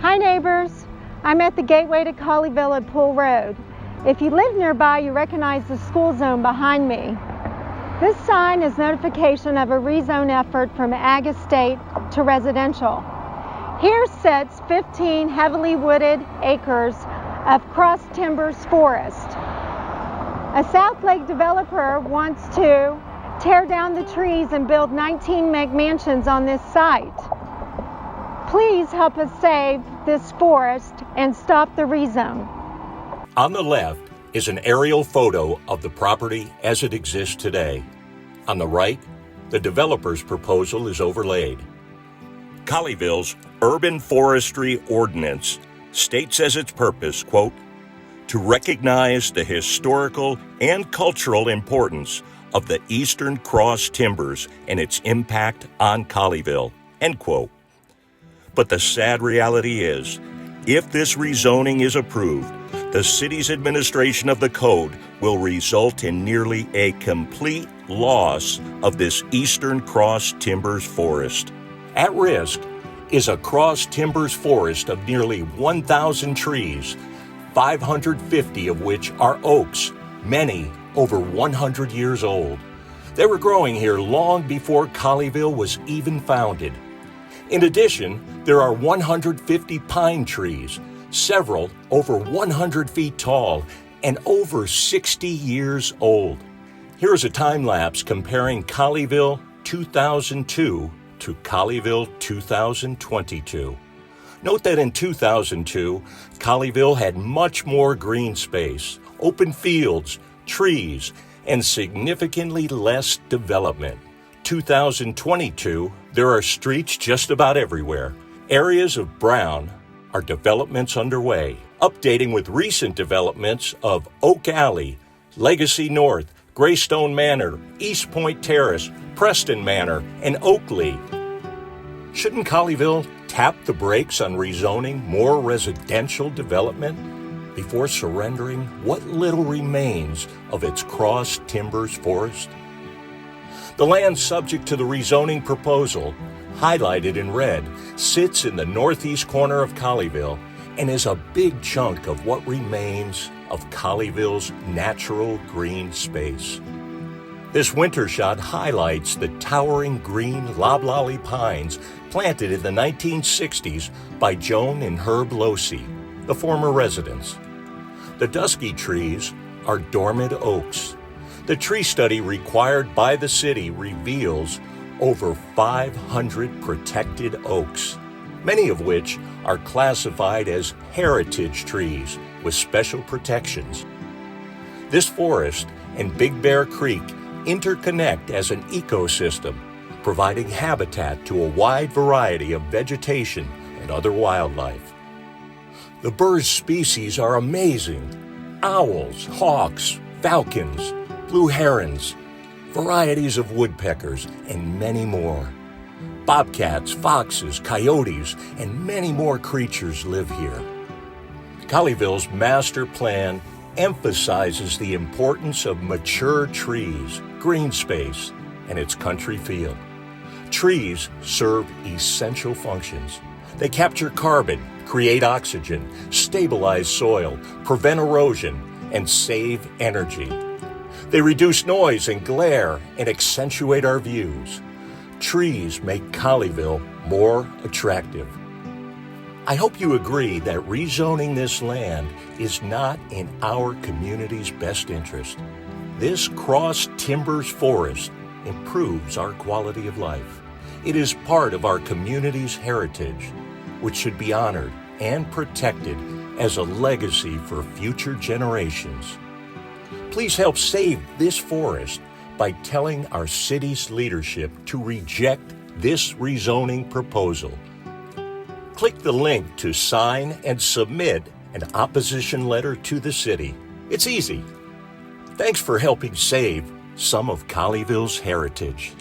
Hi neighbors, I'm at the gateway to Colleyville at Pool Road. If you live nearby, you recognize the school zone behind me. This sign is notification of a rezone effort from ag estate to residential. Here sits 15 heavily wooded acres of cross timbers forest. A South Lake developer wants to tear down the trees and build 19 McMansions on this site. Please help us save this forest and stop the rezone. On the left is an aerial photo of the property as it exists today. On the right, the developer's proposal is overlaid. Colleyville's Urban Forestry Ordinance states as its purpose, quote, to recognize the historical and cultural importance of the Eastern Cross Timbers and its impact on Colleyville, end quote. But the sad reality is, if this rezoning is approved, the city's administration of the code will result in nearly a complete loss of this Eastern Cross Timbers forest. At risk is a cross timbers forest of nearly 1,000 trees, 550 of which are oaks, many over 100 years old. They were growing here long before Colleyville was even founded. In addition, there are 150 pine trees, several over 100 feet tall and over 60 years old. Here is a time lapse comparing Colleyville 2002 to Colleyville 2022. Note that in 2002, Colleyville had much more green space, open fields, trees, and significantly less development. 2022, there are streets just about everywhere. Areas of brown are developments underway, updating with recent developments of Oak Alley, Legacy North, Greystone Manor, East Point Terrace, Preston Manor, and Oakley. Shouldn't Colleyville tap the brakes on rezoning more residential development before surrendering what little remains of its cross timbers forest? The land subject to the rezoning proposal, highlighted in red, sits in the northeast corner of Colleyville and is a big chunk of what remains of Colleyville's natural green space. This winter shot highlights the towering green loblolly pines planted in the 1960s by Joan and Herb Losey, the former residents. The dusky trees are dormant oaks. The tree study required by the city reveals over 500 protected oaks, many of which are classified as heritage trees with special protections. This forest and Big Bear Creek interconnect as an ecosystem, providing habitat to a wide variety of vegetation and other wildlife. The bird species are amazing: owls, hawks, falcons, blue herons, varieties of woodpeckers, and many more. Bobcats, foxes, coyotes, and many more creatures live here. Colleyville's master plan emphasizes the importance of mature trees, green space, and its country feel. Trees serve essential functions. They capture carbon, create oxygen, stabilize soil, prevent erosion, and save energy. They reduce noise and glare and accentuate our views. Trees make Colleyville more attractive. I hope you agree that rezoning this land is not in our community's best interest. This cross timbers forest improves our quality of life. It is part of our community's heritage, which should be honored and protected as a legacy for future generations. Please help save this forest by telling our city's leadership to reject this rezoning proposal. Click the link to sign and submit an opposition letter to the city. It's easy. Thanks for helping save some of Colleyville's heritage.